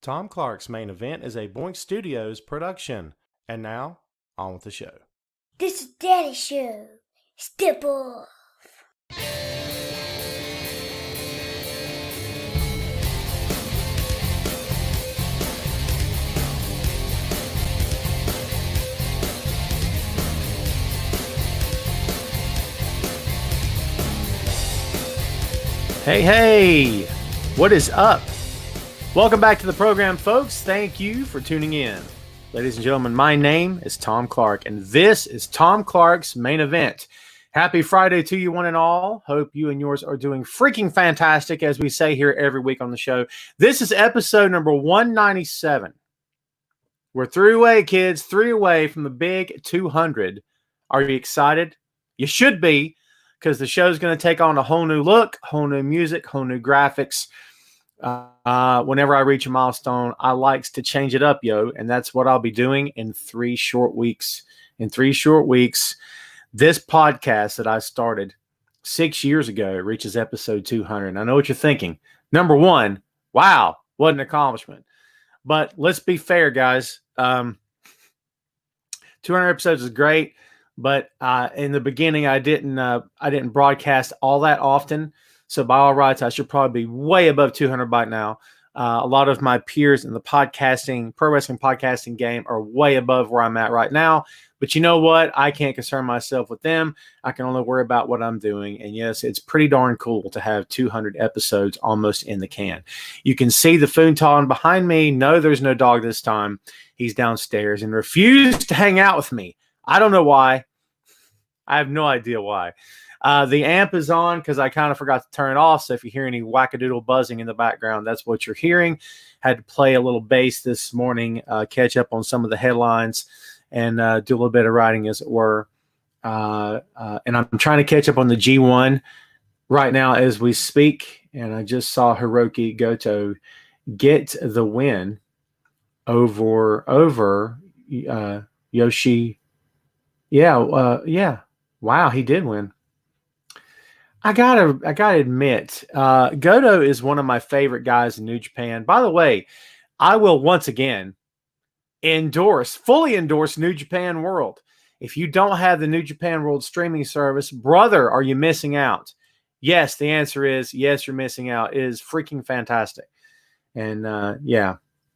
Tom Clark's Main Event is a Boink Studios production. And now, on with the show. This is Daddy Show. Step off. Hey, what is up? Welcome back to the program, folks. Thank you for tuning in. Ladies and gentlemen, my name is Tom Clark, and this is Tom Clark's Main Event. Happy Friday to you, one and all. Hope you and yours are doing freaking fantastic, as we say here every week on the show. This is episode number 197. We're 3 away, kids, 3 away from the big 200. Are you excited? You should be, because the show's going to take on a whole new look, whole new music, whole new graphics. Whenever I reach a milestone, I likes to change it up, and that's what I'll be doing in 3 short weeks. In 3 short weeks, this podcast that I started 6 years ago reaches episode 200. And I know what you're thinking. Number one, wow, what an accomplishment. But let's be fair, guys. 200 episodes is great, but in the beginning, I didn't broadcast all that often. So by all rights, I should probably be way above 200 by now. A lot of my peers in the podcasting, pro wrestling podcasting game are way above where I'm at right now. But you know what? I can't concern myself with them. I can only worry about what I'm doing. And yes, it's pretty darn cool to have 200 episodes almost in the can. You can see the Foonton behind me. No, there's no dog this time. He's downstairs and refused to hang out with me. I don't know why. I have no idea why. The amp is on because I kind of forgot to turn it off. So if you hear any wackadoodle buzzing in the background, that's what you're hearing. Had to play a little bass this morning, catch up on some of the headlines, and do a little bit of writing, as it were. And I'm trying to catch up on the G1 right now as we speak. And I just saw Hiroki Goto get the win over Yoshi. Yeah. Wow, he did win. I gotta admit, Goto is one of my favorite guys in New Japan. By the way, I will once again fully endorse New Japan World. If you don't have the New Japan World streaming service, brother, are you missing out? Yes, the answer is yes, you're missing out. It is freaking fantastic. And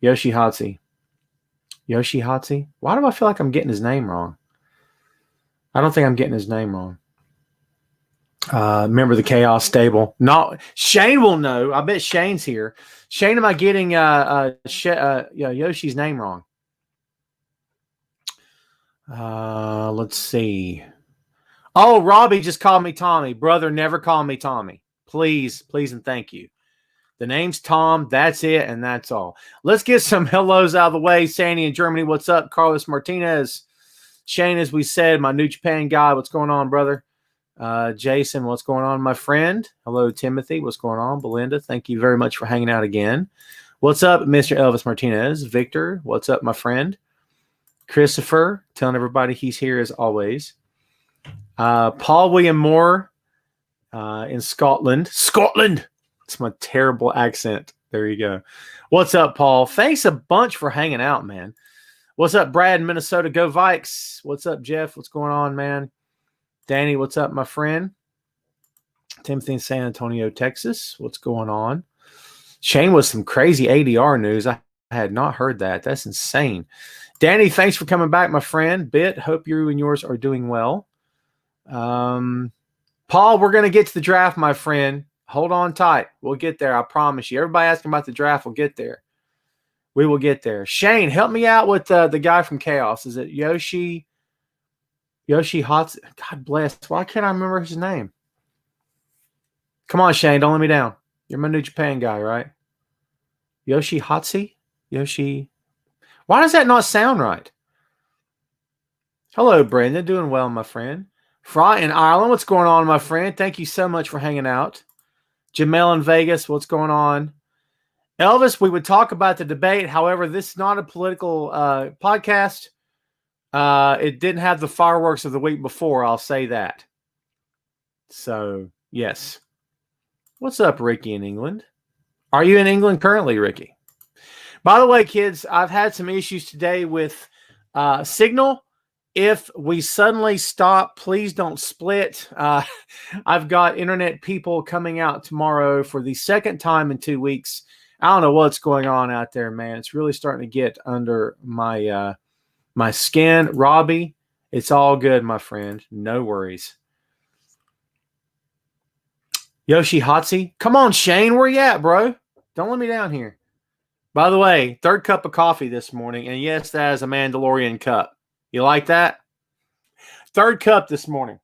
Yoshihatsu. Why do I feel like I'm getting his name wrong? I don't think I'm getting his name wrong. Remember the Chaos Stable? No, Shane will know. I bet Shane's here. Shane, am I getting Yoshi's name wrong? Let's see. Oh, Robbie just called me Tommy. Brother, never call me Tommy. Please, and thank you. The name's Tom. That's it, and that's all. Let's get some hellos out of the way. Sandy in Germany, what's up? Carlos Martinez. Shane, as we said, my New Japan guy. What's going on, brother? Jason, what's going on, my friend? Hello, Timothy. What's going on? Belinda, thank you very much for hanging out again. What's up, Mr. Elvis Martinez? Victor, what's up, my friend? Christopher, telling everybody he's here as always. Paul William Moore in Scotland. Scotland! It's my terrible accent. There you go. What's up, Paul? Thanks a bunch for hanging out, man. What's up, Brad in Minnesota? Go Vikes. What's up, Jeff? What's going on, man? Danny, what's up, my friend? Timothy in San Antonio, Texas. What's going on? Shane with some crazy ADR news. I had not heard that. That's insane. Danny, thanks for coming back, my friend. Bit, hope you and yours are doing well. Paul, we're going to get to the draft, my friend. Hold on tight. We'll get there. I promise you. Everybody asking about the draft, we'll get there. We will get there. Shane, help me out with the guy from Chaos. Is it Yoshihatsu? God bless. Why can't I remember his name? Come on, Shane. Don't let me down. You're my New Japan guy, right? Yoshihatsu? Why does that not sound right? Hello, Brandon. Doing well, my friend. Fry in Ireland. What's going on, my friend? Thank you so much for hanging out. Jamel in Vegas. What's going on? Elvis, we would talk about the debate. However, this is not a political podcast. It didn't have the fireworks of the week before, I'll say that. So, yes. What's up, Ricky in England? Are you in England currently, Ricky? By the way, kids, I've had some issues today with signal. If we suddenly stop, please don't split. I've got internet people coming out tomorrow for the second time in 2 weeks. I don't know what's going on out there, man. It's really starting to get under my my skin. Robbie, it's all good, my friend. No worries. Yoshi Hotzi, come on, Shane. Where you at, bro? Don't let me down here. By the way, third cup of coffee this morning. And yes, that is a Mandalorian cup. You like that? Third cup this morning.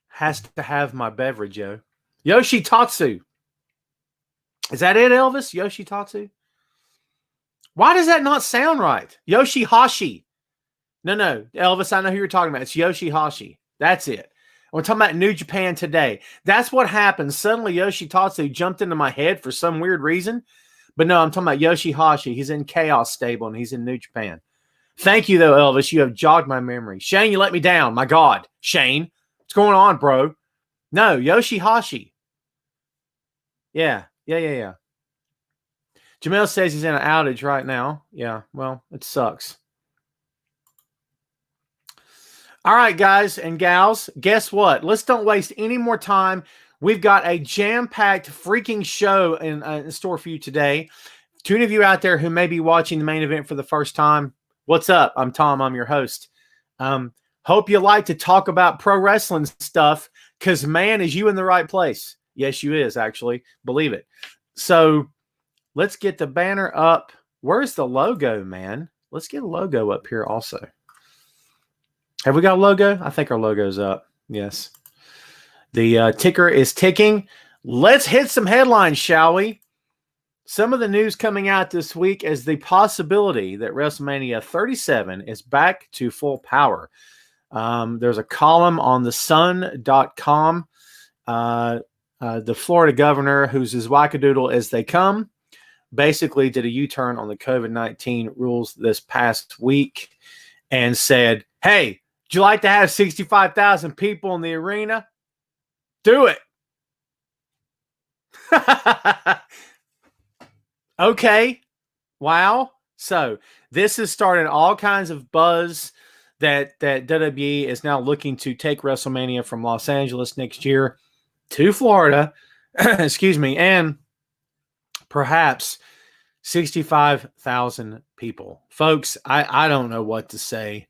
Has to have my beverage, yo. Yoshi Tatsu. Is that it, Elvis? Yoshi Tatsu? Why does that not sound right? Yoshi Hashi. No, Elvis, I know who you're talking about. It's Yoshi Hashi. That's it. We're talking about New Japan today. That's what happened. Suddenly, Yoshi Tatsu jumped into my head for some weird reason. But no, I'm talking about Yoshi Hashi. He's in Chaos Stable, and he's in New Japan. Thank you, though, Elvis. You have jogged my memory. Shane, you let me down. My God. Shane, what's going on, bro? No, Yoshi Hashi. Yeah. Jamel says he's in an outage right now. Yeah, well, it sucks. All right, guys and gals, guess what? Let's don't waste any more time. We've got a jam-packed freaking show in store for you today. To any of you out there who may be watching the main event for the first time, what's up? I'm Tom. I'm your host. Hope you like to talk about pro wrestling stuff because, man, is you in the right place. Yes, you is, actually. Believe it. So let's get the banner up. Where's the logo, man? Let's get a logo up here also. Have we got a logo? I think our logo's up. Yes. The ticker is ticking. Let's hit some headlines, shall we? Some of the news coming out this week is the possibility that WrestleMania 37 is back to full power. There's a column on thesun.com. The Florida governor, who's as wackadoodle as they come, basically did a U-turn on the COVID-19 rules this past week and said, hey, would you like to have 65,000 people in the arena? Do it. Okay. Wow. So this has started all kinds of buzz that WWE is now looking to take WrestleMania from Los Angeles next year to Florida, excuse me, and perhaps 65,000 people. Folks, I don't know what to say.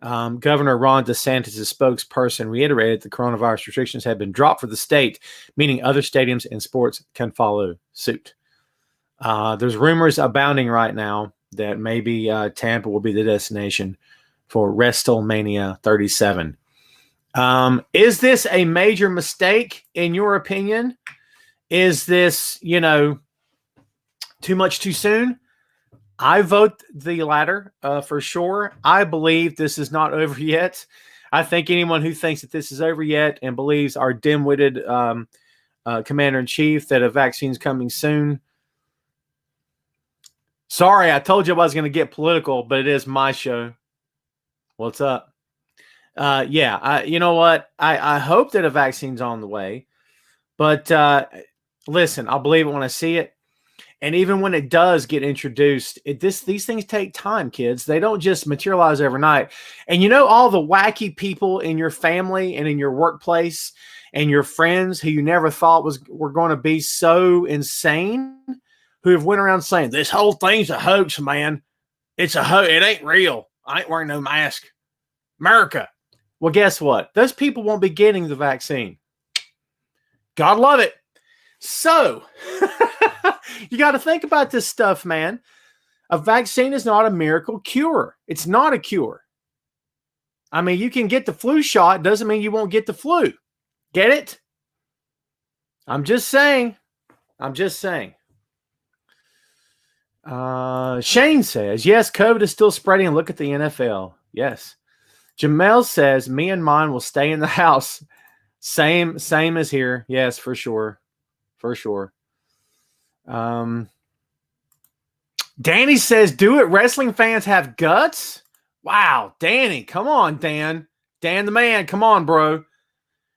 Governor Ron DeSantis' spokesperson reiterated the coronavirus restrictions have been dropped for the state, meaning other stadiums and sports can follow suit. There's rumors abounding right now that maybe Tampa will be the destination for WrestleMania 37. Is this a major mistake, in your opinion? Is this, too much too soon? I vote the latter for sure. I believe this is not over yet. I think anyone who thinks that this is over yet and believes our dim-witted commander-in-chief that a vaccine's coming soon. Sorry, I told you I was going to get political, but it is my show. What's up? You know what? I hope that a vaccine's on the way. But listen, I'll believe it when I see it. And even when it does get introduced, these things take time, kids. They don't just materialize overnight. And all the wacky people in your family and in your workplace and your friends who you never thought were going to be so insane, who have went around saying, this whole thing's a hoax, man. It's a hoax. It ain't real. I ain't wearing no mask. America. Well, guess what? Those people won't be getting the vaccine. God love it. So, you got to think about this stuff, man. A vaccine is not a miracle cure. It's not a cure. I mean, you can get the flu shot. Doesn't mean you won't get the flu. Get it? I'm just saying. Shane says, yes, COVID is still spreading. Look at the NFL. Yes. Jamel says, me and mine will stay in the house. Same as here. Yes, for sure. Danny says, do it. Wrestling fans have guts. Wow. Danny, come on, Dan the man. Come on, bro.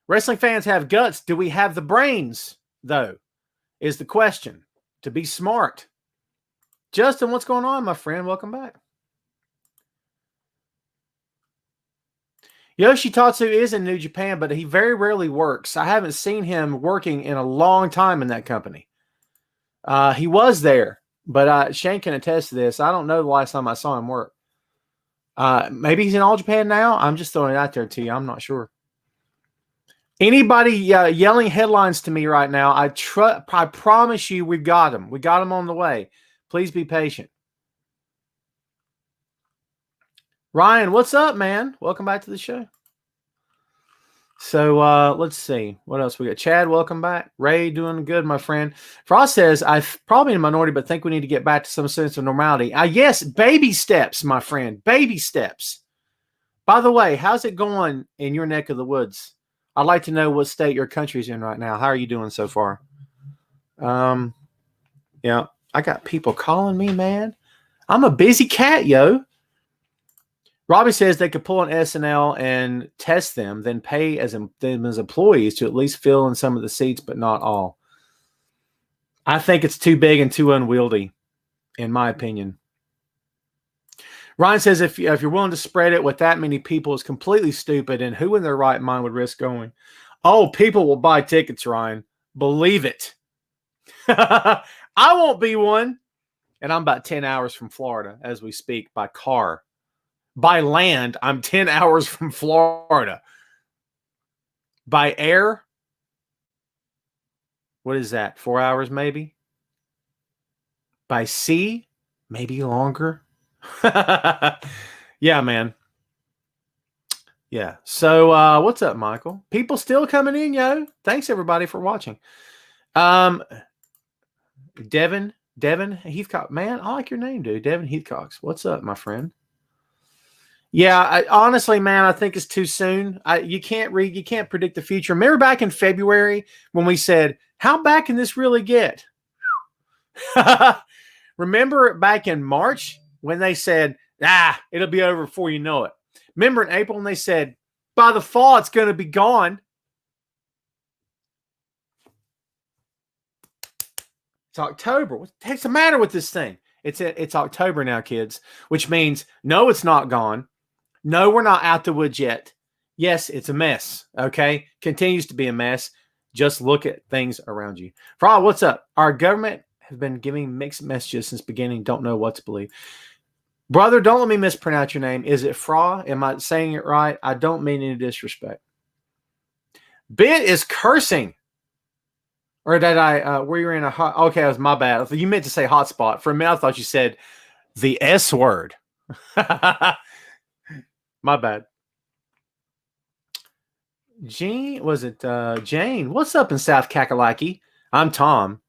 Wrestling fans have guts. Do we have the brains though? Is the question. to be smart. Justin, what's going on, my friend? Welcome back. Yoshitatsu is in New Japan, but he very rarely works. I haven't seen him working in a long time in that company. He was there, but Shane can attest to this. I don't know the last time I saw him work. Maybe he's in All Japan now. I'm just throwing it out there to you. I'm not sure. Anybody yelling headlines to me right now, I promise you we've got them. We got them on the way. Please be patient. Ryan, what's up, man? Welcome back to the show. So let's see. What else we got? Chad, welcome back. Ray, doing good, my friend. Frost says, I'm probably in a minority, but think we need to get back to some sense of normality. Yes, baby steps, my friend. Baby steps. By the way, how's it going in your neck of the woods? I'd like to know what state your country's in right now. How are you doing so far? Yeah, I got people calling me, man. I'm a busy cat, yo. Robbie says they could pull an SNL and test them, then pay them as employees to at least fill in some of the seats, but not all. I think it's too big and too unwieldy, in my opinion. Ryan says if you're willing to spread it with that many people is completely stupid, and who in their right mind would risk going? Oh, people will buy tickets, Ryan. Believe it. I won't be one. And I'm about 10 hours from Florida as we speak by car. By land, I'm 10 hours from Florida. By air, what is that? 4 hours maybe? By sea, maybe longer. Yeah, man. Yeah. So what's up, Michael? People still coming in, yo. Thanks everybody for watching. Devin Heathcock. Man, I like your name, dude. Devin Heathcock. What's up, my friend? Yeah, honestly, man, I think it's too soon. You can't predict the future. Remember back in February when we said, how bad can this really get? Remember back in March when they said, it'll be over before you know it. Remember in April when they said, by the fall, it's going to be gone. It's October. What the heck's the matter with this thing? It's October now, kids, which means no, it's not gone. No, we're not out the woods yet. Yes, it's a mess. Okay. Continues to be a mess. Just look at things around you. Frog, what's up? Our government has been giving mixed messages since beginning. Don't know what to believe. Brother, don't let me mispronounce your name. Is it Fra? Am I saying it right? I don't mean any disrespect. Bit is cursing. Or did I, were you in a hot, okay, that was my bad. You meant to say hotspot. For a minute, I thought you said the S word. My bad. Jane, what's up in South Kakalaki? I'm Tom.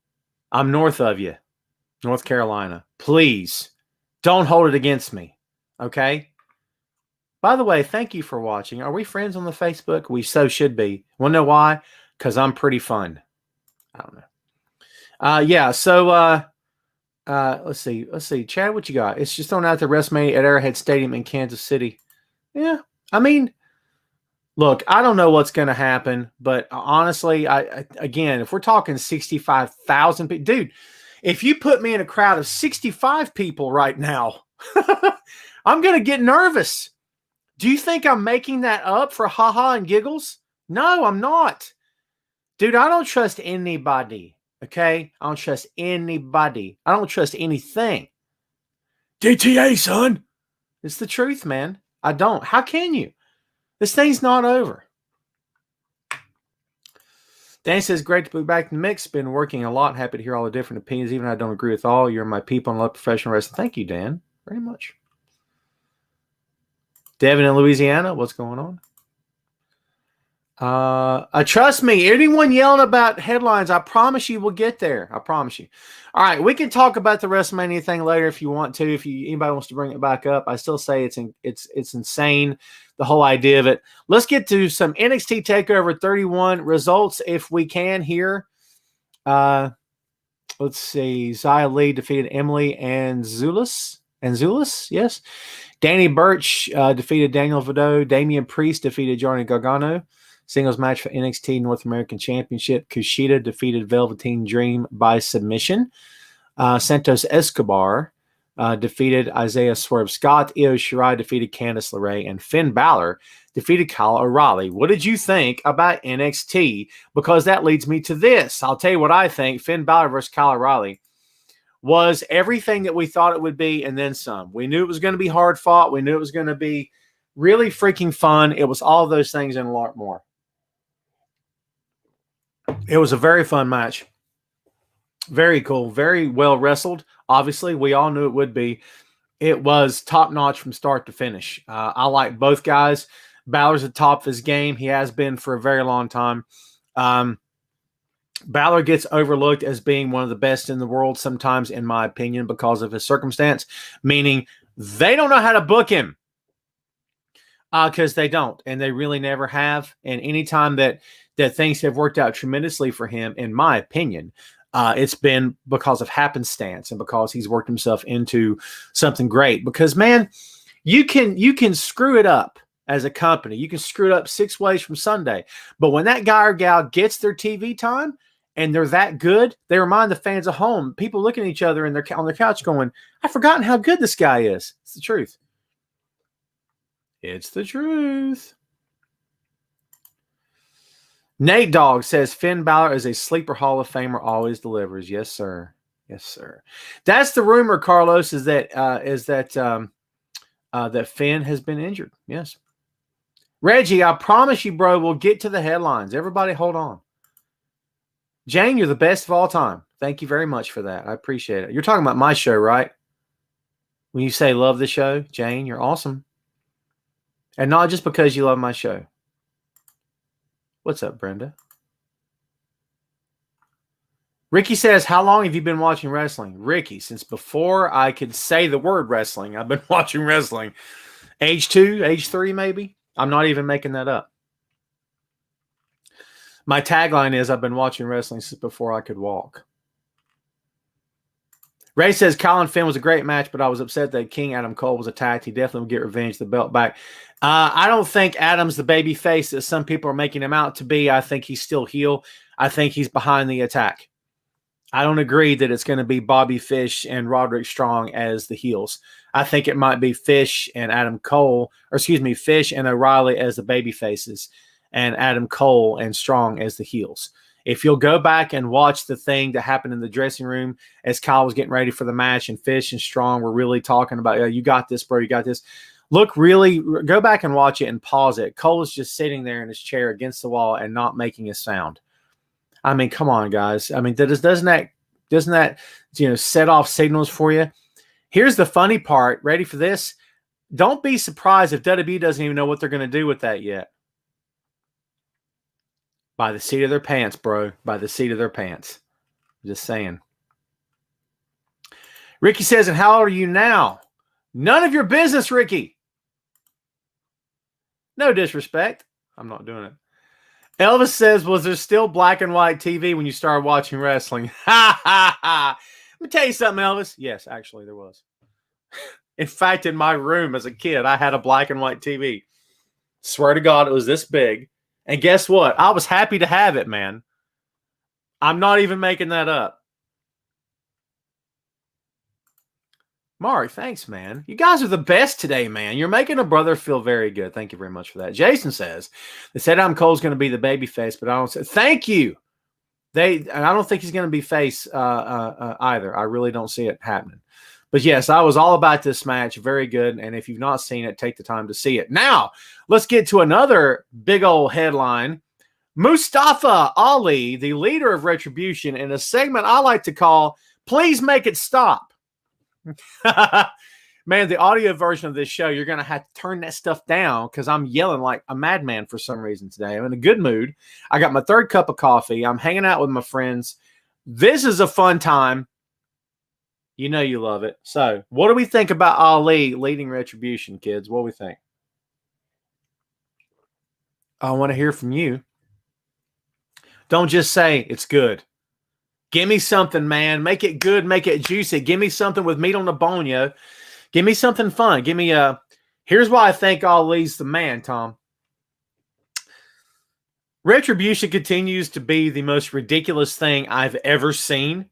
I'm north of you, North Carolina. Please don't hold it against me. Okay. By the way, thank you for watching. Are we friends on the Facebook? We so should be. Want to know why? Because I'm pretty fun. I don't know. Yeah. So, let's see. Chad, what you got? It's just thrown out the WrestleMania at Arrowhead Stadium in Kansas City. Yeah. I mean, look, I don't know what's going to happen, but honestly, again, if we're talking 65,000 people, dude, if you put me in a crowd of 65 people right now, I'm going to get nervous. Do you think I'm making that up for haha and giggles? No, I'm not. Dude, I don't trust anybody, okay? I don't trust anybody. I don't trust anything. DTA, son. It's the truth, man. I don't. How can you? This thing's not over. Dan says, great to be back in the mix. Been working a lot. Happy to hear all the different opinions, even if I don't agree with all. You're my people and love professional wrestling. Thank you, Dan, very much. Devin in Louisiana, what's going on? Trust me, anyone yelling about headlines, I promise you we'll get there. I promise you. All right, we can talk about the WrestleMania thing later if you want to. If anybody wants to bring it back up, I still say it's insane, the whole idea of it. Let's get to some NXT TakeOver 31 results if we can here. Let's see. Xia Li defeated Emily Anzulis. Yes. Danny Burch defeated Daniel Vado. Damian Priest defeated Johnny Gargano. Singles match for NXT North American Championship. Kushida defeated Velveteen Dream by submission. Santos Escobar defeated Isaiah Swerve Scott. Io Shirai defeated Candice LeRae. And Finn Balor defeated Kyle O'Reilly. What did you think about NXT? Because that leads me to this. I'll tell you what I think. Finn Balor versus Kyle O'Reilly was everything that we thought it would be and then some. We knew it was going to be hard fought. We knew it was going to be really freaking fun. It was all those things and a lot more. It was a very fun match. Very cool. Very well wrestled. Obviously, we all knew it would be. It was top-notch from start to finish. I like both guys. Balor's at the top of his game. He has been for a very long time. Balor gets overlooked as being one of the best in the world sometimes, in my opinion, because of his circumstance, meaning they don't know how to book him because they don't, and they really never have. And anytime that things have worked out tremendously for him, in my opinion, it's been because of happenstance and because he's worked himself into something great. Because, man, you can screw it up as a company. You can screw it up 6 ways from Sunday. But when that guy or gal gets their TV time and they're that good, they remind the fans at home, people looking at each other on their couch going, I've forgotten how good this guy is. It's the truth. It's the truth. Nate Dogg says Finn Balor is a sleeper Hall of Famer, always delivers. Yes, sir. Yes, sir. That's the rumor, Carlos, is that that Finn has been injured. Yes. Reggie, I promise you, bro, we'll get to the headlines. Everybody hold on. Jane, you're the best of all time. Thank you very much for that. I appreciate it. You're talking about my show, right? When you say love the show, Jane, you're awesome. And not just because you love my show. What's up, Brenda? Ricky says, how long have you been watching wrestling? Ricky, since before I could say the word wrestling, I've been watching wrestling. Age 2, age 3, maybe. I'm not even making that up. My tagline is, I've been watching wrestling since before I could walk. Ray says, Colin Finn was a great match, but I was upset that King Adam Cole was attacked. He definitely will get revenge, the belt back. I don't think Adam's the baby face that some people are making him out to be. I think he's still heel. I think he's behind the attack. I don't agree that it's going to be Bobby Fish and Roderick Strong as the heels. I think it might be Fish and Adam Cole, or excuse me, Fish and O'Reilly as the baby faces, and Adam Cole and Strong as the heels. If you'll go back and watch the thing that happened in the dressing room as Kyle was getting ready for the match and Fish and Strong were really talking about, you got this, bro, you got this. Go back and watch it and pause it. Cole is just sitting there in his chair against the wall and not making a sound. I mean, come on, guys. I mean, doesn't that set off signals for you? Here's the funny part. Ready for this? Don't be surprised if WWE doesn't even know what they're going to do with that yet. By the seat of their pants, bro. By the seat of their pants. Just saying. Ricky says, and how old are you now? None of your business, Ricky. No disrespect. I'm not doing it. Elvis says, was there still black and white TV when you started watching wrestling? Ha, ha, ha. Let me tell you something, Elvis. Yes, actually, there was. In fact, in my room as a kid, I had a black and white TV. Swear to God, it was this big. And guess what? I was happy to have it, man. I'm not even making that up. Mark, thanks, man. You guys are the best today, man. You're making a brother feel very good. Thank you very much for that. Jason says, they said Adam Cole's going to be the baby face, but I don't say, thank you. And I don't think he's going to be face either. I really don't see it happening. But yes, I was all about this match. Very good. And if you've not seen it, take the time to see it. Now, let's get to another big old headline. Mustafa Ali, the leader of Retribution, in a segment I like to call, Please Make It Stop. Man, the audio version of this show, you're going to have to turn that stuff down because I'm yelling like a madman for some reason today. I'm in a good mood. I got my third cup of coffee. I'm hanging out with my friends. This is a fun time. You know you love it. So, what do we think about Ali leading Retribution, kids? What do we think? I want to hear from you. Don't just say it's good. Give me something, man. Make it good. Make it juicy. Give me something with meat on the bone, yo. Give me something fun. Give me a. Here's why I think Ali's the man, Tom. Retribution continues to be the most ridiculous thing I've ever seen.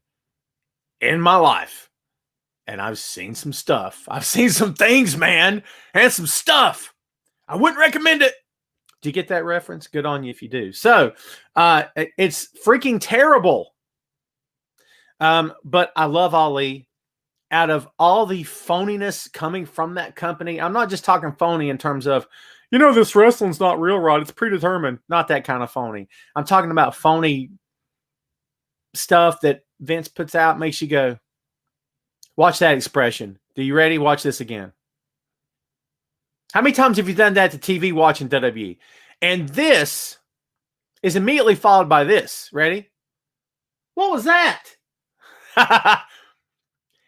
in my life. And I've seen some stuff. I've seen some things, man, and some stuff. I wouldn't recommend it. Do you get that reference? Good on you if you do. So it's freaking terrible. But I love Ali. Out of all the phoniness coming from that company, I'm not just talking phony in terms of, this wrestling's not real, Rod. It's predetermined. Not that kind of phony. I'm talking about phony stuff that Vince puts out, makes you go, watch that expression. Do you ready? Watch this again. How many times have you done that to TV watching WWE? And this is immediately followed by this. Ready? What was that?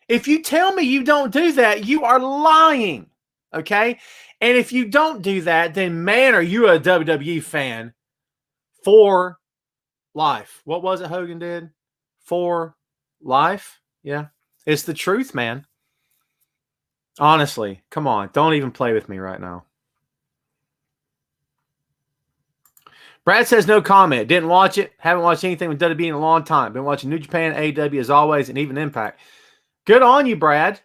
If you tell me you don't do that, you are lying. Okay? And if you don't do that, then man, are you a WWE fan for life. What was it Hogan did? For life? Yeah. It's the truth, man. Honestly, come on. Don't even play with me right now. Brad says no comment. Didn't watch it. Haven't watched anything with WWE in a long time. Been watching New Japan, AEW as always, and even Impact. Good on you, Brad.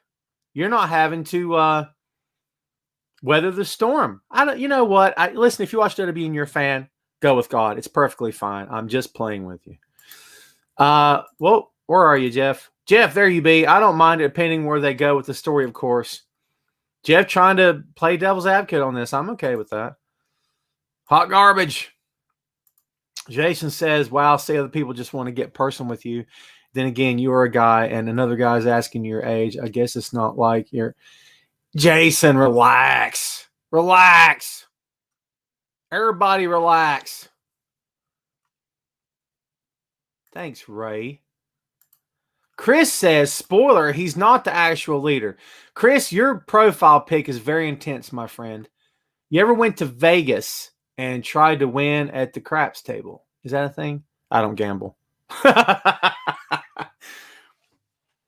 You're not having to weather the storm. You know what? Listen, if you watch WWE and you're a fan, go with God. It's perfectly fine. I'm just playing with you. Well, where are you, Jeff? Jeff, there you be. I don't mind it depending where they go with the story, of course. Jeff trying to play devil's advocate on this. I'm okay with that. Hot garbage. Jason says, wow, say other people just want to get personal with you. Then again, you are a guy and another guy's asking your age. I guess it's not like you're... Jason, relax. Relax. Everybody relax. Thanks, Ray. Chris says, spoiler, he's not the actual leader. Chris, your profile pic is very intense, my friend. You ever went to Vegas and tried to win at the craps table? Is that a thing? I don't gamble.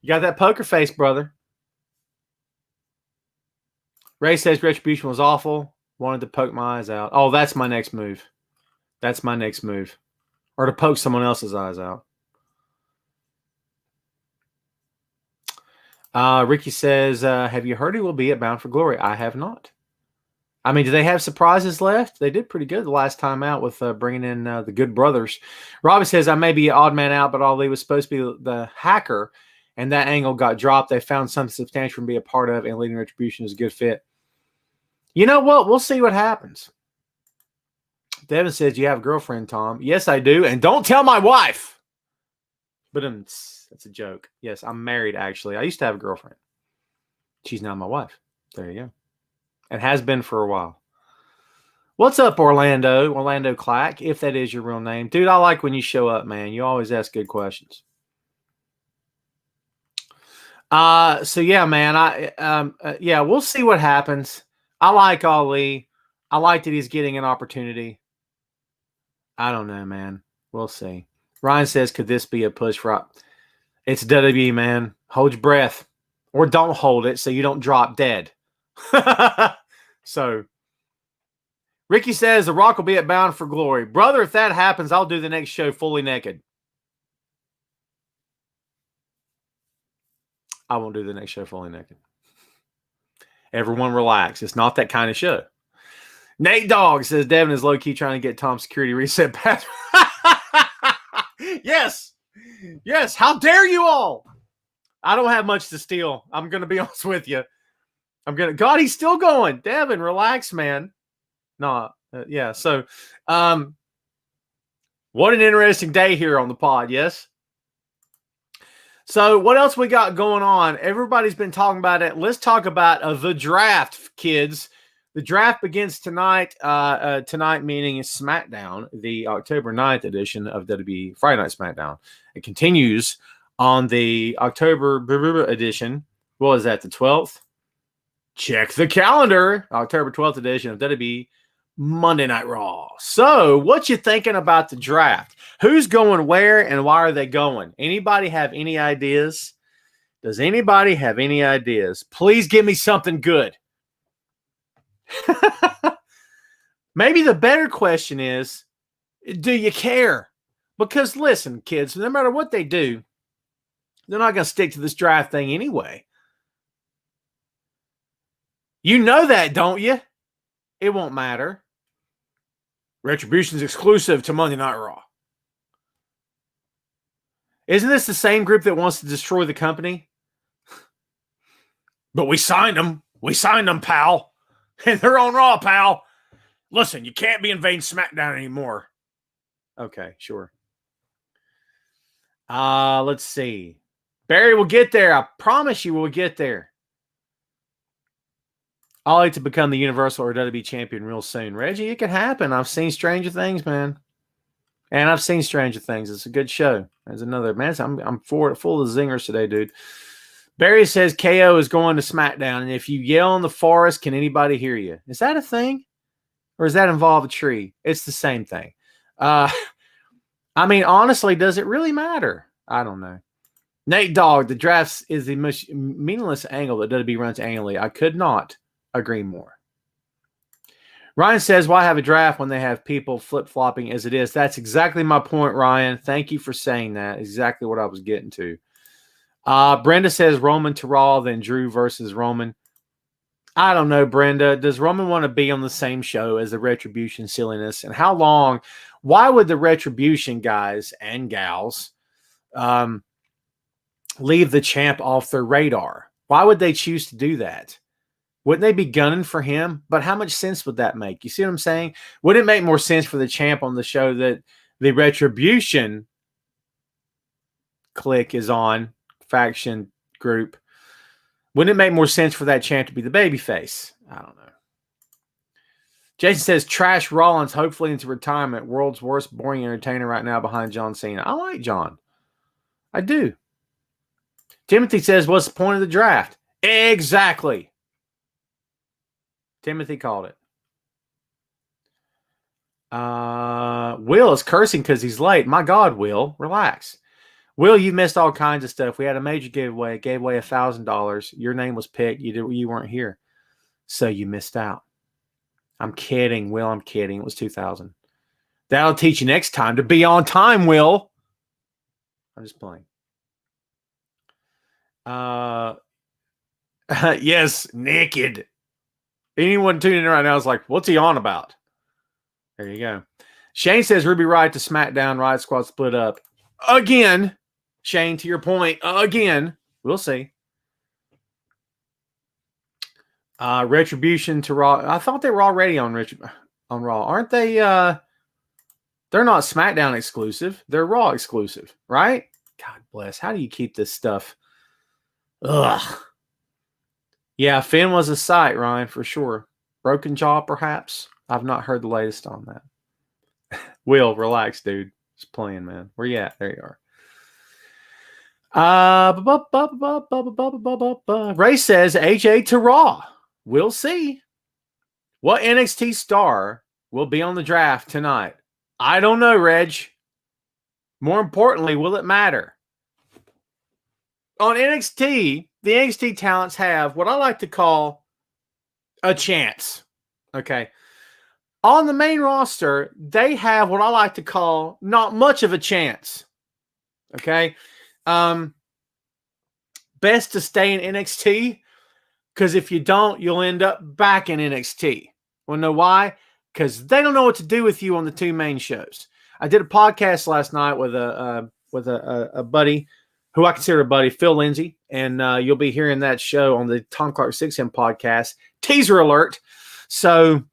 You got that poker face, brother. Ray says Retribution was awful. Wanted to poke my eyes out. Oh, that's my next move. That's my next move. Or to poke someone else's eyes out. Ricky says, have you heard who will be at Bound for Glory? I have not. I mean, do they have surprises left? They did pretty good the last time out with bringing in the Good Brothers. Robbie says, I may be an odd man out, but Ali was supposed to be the hacker, and that angle got dropped. They found something substantial to be a part of, and leading Retribution is a good fit. You know what? We'll see what happens. Devin says, you have a girlfriend, Tom. Yes, I do. And don't tell my wife. But that's a joke. Yes, I'm married, actually. I used to have a girlfriend. She's now my wife. There you go. And has been for a while. What's up, Orlando? Orlando Clack, if that is your real name. Dude, I like when you show up, man. You always ask good questions. So, yeah, man. Yeah, we'll see what happens. I like Ali. I like that he's getting an opportunity. I don't know, man. We'll see. Ryan says, could this be a push for... It's WWE, man. Hold your breath. Or don't hold it so you don't drop dead. So, Ricky says, The Rock will be at Bound for Glory. Brother, if that happens, I'll do the next show fully naked. I won't do the next show fully naked. Everyone relax. It's not that kind of show. Nate Dogg says Devin is low-key trying to get Tom's security reset password. Yes. Yes. How dare you all? I don't have much to steal. I'm going to be honest with you. God, he's still going. Devin, relax, man. No. Yeah. So, what an interesting day here on the pod. Yes. So what else we got going on? Everybody's been talking about it. Let's talk about the draft, kids. The draft begins tonight. Tonight meaning SmackDown, the October 9th edition of WWE Friday Night SmackDown. It continues on the October edition. What is that, the 12th? Check the calendar. October 12th edition of WWE Monday Night Raw. So what you thinking about the draft? Who's going where and why are they going? Anybody have any ideas? Does anybody have any ideas? Please give me something good. Maybe the better question is, do you care? Because listen, kids, no matter what they do, They're not going to stick to this draft thing anyway. You know that, don't you? It won't matter. Retribution's exclusive to Monday Night Raw. Isn't this the same group that wants to destroy the company? But we signed them. We signed them, pal. And they're on Raw, pal. Listen, you can't be invading SmackDown anymore. Okay, sure. Let's see. Barry will get there. I promise you we'll get there. I'll like to become the Universal or WWE champion real soon. Reggie, it can happen. I've seen Stranger Things, man. And I've seen Stranger Things. It's a good show. There's another, man. I'm full of zingers today, dude. Barry says KO is going to SmackDown, and if you yell in the forest, can anybody hear you? Is that a thing? Or does that involve a tree? It's the same thing. I mean, honestly, does it really matter? I don't know. Nate Dogg, the drafts is the most meaningless angle that WWE runs annually. I could not agree more. Ryan says, why have a draft when they have people flip-flopping as it is? That's exactly my point, Ryan. Thank you for saying that. Exactly what I was getting to. Brenda says Roman to Raw, then Drew versus Roman. I don't know, Brenda. Does Roman want to be on the same show as the Retribution silliness? And how long? Why would the Retribution guys and gals leave the champ off their radar? Why would they choose to do that? Wouldn't they be gunning for him? But how much sense would that make? You see what I'm saying? Would it make more sense for the champ on the show that the Retribution clique is on, faction group? Wouldn't it make more sense for that champ to be the babyface? I don't know. Jason says, trash Rollins, hopefully into retirement. World's worst boring entertainer right now behind John Cena. I like John. I do. Timothy says, what's the point of the draft? Exactly. Timothy called it. Will is cursing because he's late. My God, Will, relax. Will, you missed all kinds of stuff. We had a major giveaway. Gave away $1,000. Your name was picked. You weren't here, so you missed out. I'm kidding, Will. I'm kidding. It was $2,000. That'll teach you next time to be on time, Will. I'm just playing. Yes, naked. Anyone tuning in right now is like, what's he on about? There you go. Shane says Ruby Riott to SmackDown. Riott Squad split up. Again. Shane, to your point, again. We'll see. Retribution to Raw. I thought they were already on Raw. Aren't they? They're not SmackDown exclusive. They're Raw exclusive, right? God bless. How do you keep this stuff? Ugh. Yeah, Finn was a sight, Ryan, for sure. Broken jaw, perhaps. I've not heard the latest on that. Will, relax, dude. Just playing, man. Where you at? There you are. Ray says AJ to Raw. We'll see. What NXT star will be on the draft tonight? I don't know, Reg. More importantly, will it matter? On NXT, the NXT talents have what I like to call a chance. Okay. On the main roster, they have what I like to call not much of a chance. Okay. Best to stay in NXT, because if you don't, you'll end up back in NXT. Want to know why? Because they don't know what to do with you on the two main shows. I did a podcast last night with a buddy who I consider a buddy, Phil Lindsay, and you'll be hearing that show on the Tom Clark 6M podcast. Teaser alert. So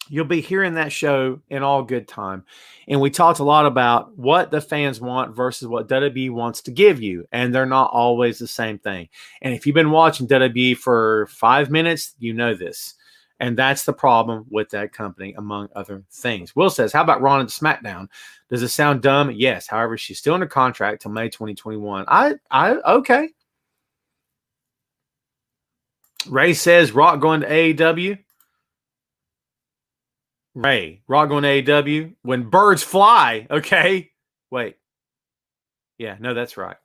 you'll be hearing that show in all good time. And we talked a lot about what the fans want versus what WWE wants to give you. And they're not always the same thing. And if you've been watching WWE for 5 minutes, you know this. And that's the problem with that company, among other things. Will says, how about Ronda to SmackDown? Does it sound dumb? Yes. However, she's still under contract till May 2021. Okay. Ray says, Rock going to AEW. Ray, Raw going to AEW when birds fly. Okay. Wait. Yeah, no, that's right.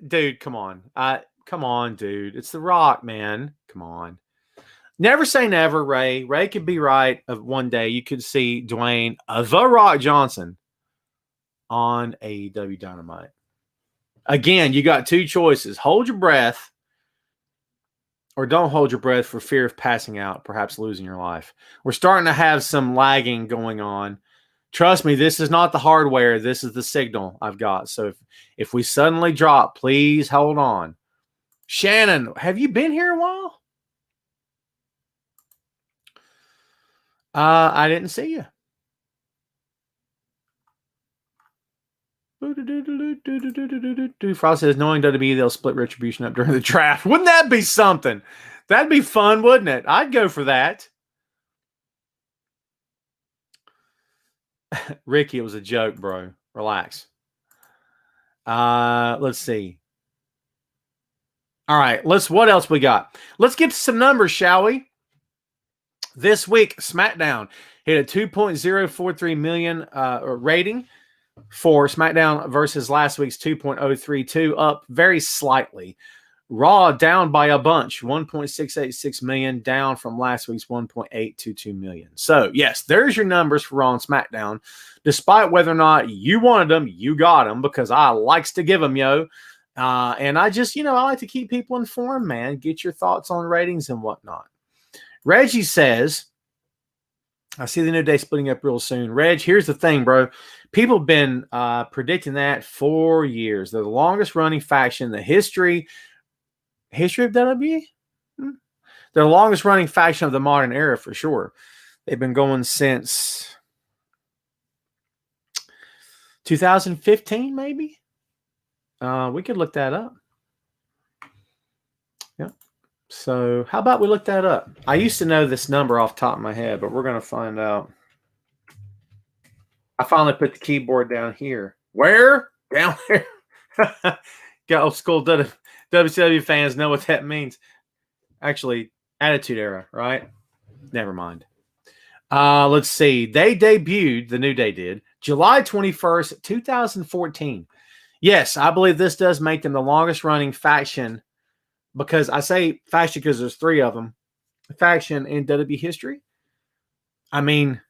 Dude, come on. Come on, dude. It's The Rock, man. Come on. Never say never, Ray. Ray could be right of one day. You could see Dwayne, The Rock Johnson, on AEW Dynamite. Again, you got two choices. Hold your breath or don't hold your breath for fear of passing out, perhaps losing your life. We're starting to have some lagging going on. Trust me, this is not the hardware. This is the signal I've got. So if we suddenly drop, please hold on. Shannon, have you been here a while? I didn't see you. Frost says, knowing WWE, they'll split Retribution up during the draft. Wouldn't that be something? That'd be fun, wouldn't it? I'd go for that. Ricky, it was a joke, bro. Relax. Let's see. All right, what else we got? Let's get to some numbers, shall we? This week, SmackDown hit a 2.043 million rating for SmackDown versus last week's 2.032, up very slightly. Raw down by a bunch, 1.686 million, down from last week's 1.822 million. So, yes, there's your numbers for Raw and SmackDown. Despite whether or not you wanted them, you got them because I likes to give them, yo. And I just, I like to keep people informed, man. Get your thoughts on ratings and whatnot. Reggie says, I see the New Day splitting up real soon. Reg, here's the thing, bro. People have been predicting that for years. They're the longest running faction in the history of WWE. They're the longest running faction of the modern era for sure. They've been going since 2015, maybe. We could look that up. Yeah. So how about we look that up? I used to know this number off the top of my head, but we're going to find out. I finally put the keyboard down here. Where? Down there. Got old school WCW fans know what that means. Actually, Attitude Era, right? Never mind. Let's see. They debuted, the New Day did, July 21st, 2014. Yes, I believe this does make them the longest running faction, because I say faction because there's three of them, faction in WWE history. I mean,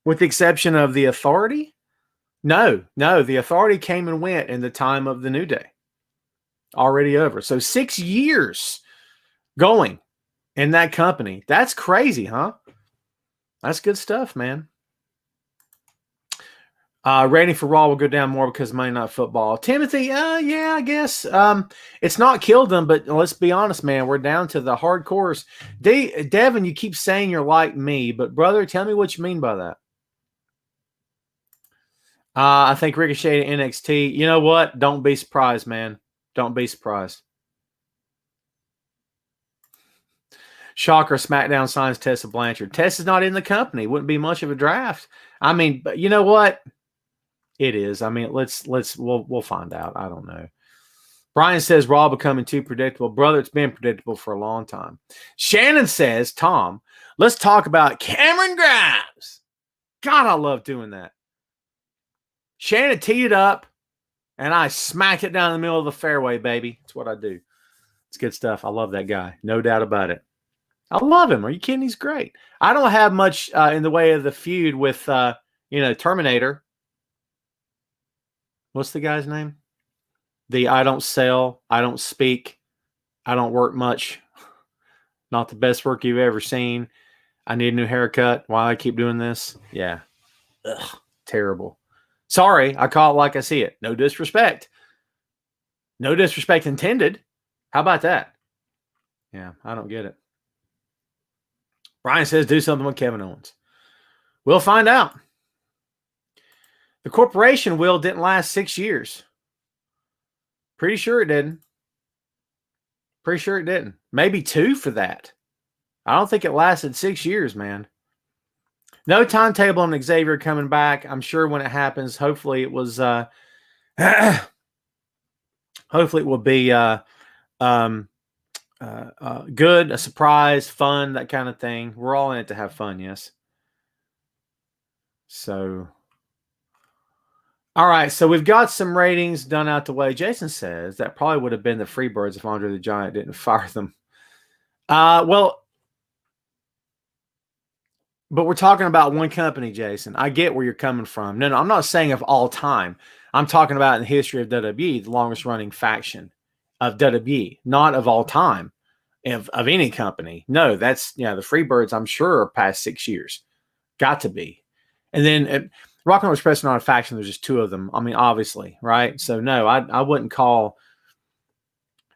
with the exception of the Authority. No, the Authority came and went in the time of the New Day. Already over. So 6 years going in that company. That's crazy, huh? That's good stuff, man. Rating for Raw will go down more because Monday Night Football. Timothy, yeah, I guess. It's not killed them, but let's be honest, man. We're down to the hardcores. Devin, you keep saying you're like me, but brother, tell me what you mean by that. I think Ricochet to NXT. You know what? Don't be surprised, man. Don't be surprised. Shocker, SmackDown signs Tessa Blanchard. Tessa's not in the company. Wouldn't be much of a draft. I mean, but you know what? It is. I mean, we'll find out. I don't know. Brian says Raw becoming too predictable. Brother, it's been predictable for a long time. Shannon says, Tom, let's talk about Cameron Grimes. God, I love doing that. Shannon teed it up, and I smacked it down the middle of the fairway, baby. That's what I do. It's good stuff. I love that guy. No doubt about it. I love him. Are you kidding? He's great. I don't have much in the way of the feud with, Terminator. What's the guy's name? The I don't sell, I don't speak, I don't work much. Not the best work you've ever seen. I need a new haircut. Why I keep doing this? Yeah. Ugh, terrible. Sorry, I call it like I see it. No disrespect. No disrespect intended. How about that? Yeah, I don't get it. Brian says do something with Kevin Owens. We'll find out. The corporation will didn't last 6 years. Pretty sure it didn't. Pretty sure it didn't. Maybe 2 for that. I don't think it lasted 6 years, man. No timetable on Xavier coming back. I'm sure when it happens, hopefully it was hopefully it will be good, a surprise, fun, that kind of thing. We're all in it to have fun, yes. So, all right. So we've got some ratings done out the way. Jason says that probably would have been the Freebirds if Andre the Giant didn't fire them. Well, But we're talking about one company, Jason. I get where you're coming from. No, I'm not saying of all time. I'm talking about in the history of WWE, the longest running faction of WWE, not of all time of any company. No, that's, the Freebirds, I'm sure, are past 6 years. Got to be. And then Rock and Roll Express are not a faction. There's just two of them. I mean, obviously, right? So, no, I wouldn't call.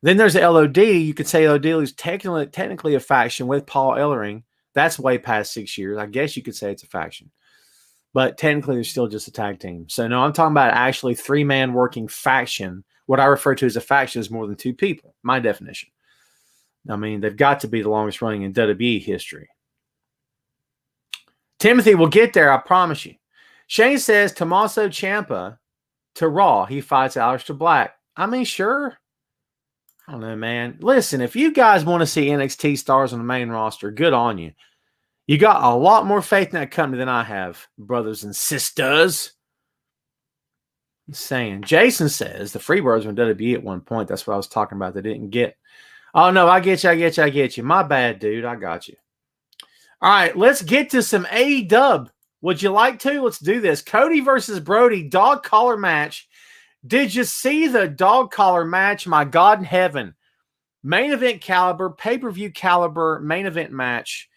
Then there's the LOD. You could say LOD is technically a faction with Paul Ellering. That's way past 6 years. I guess you could say it's a faction. But technically, they're still just a tag team. So, no, I'm talking about actually three-man working faction. What I refer to as a faction is more than two people, my definition. I mean, they've got to be the longest running in WWE history. Timothy will get there, I promise you. Shane says Tommaso Ciampa to Raw. He fights Aleister Black. I mean, sure. I don't know, man. Listen, if you guys want to see NXT stars on the main roster, good on you. You got a lot more faith in that company than I have, brothers and sisters. I'm saying. Jason says the Freebirds were in WWE at one point. That's what I was talking about. They didn't get. Oh, no, I get you. My bad, dude. I got you. All right, let's get to some AEW. Would you like to? Let's do this. Cody versus Brody, dog collar match. Did you see the dog collar match? My God in heaven. Main event caliber, pay-per-view caliber, main event match.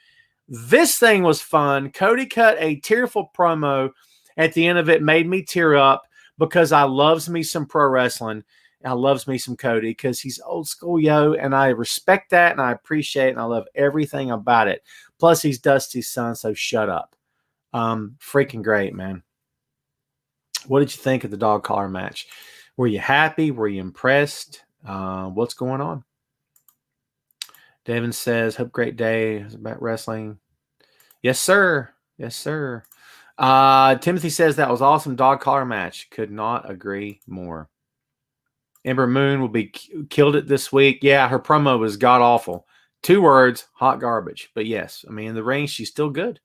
This thing was fun. Cody cut a tearful promo at the end of it, made me tear up because I loves me some pro wrestling. I loves me some Cody because he's old school, yo, and I respect that and I appreciate it and I love everything about it. Plus, he's Dusty's son, so shut up. Freaking great, man. What did you think of the dog collar match? Were you happy? Were you impressed? What's going on? Devin says, hope great day. It's about wrestling. Yes, sir. Yes, sir. Timothy says that was awesome dog collar match. Could not agree more. Ember Moon will be killed it this week. Yeah, her promo was god awful. 2 words, hot garbage. But yes, I mean, in the ring, she's still good.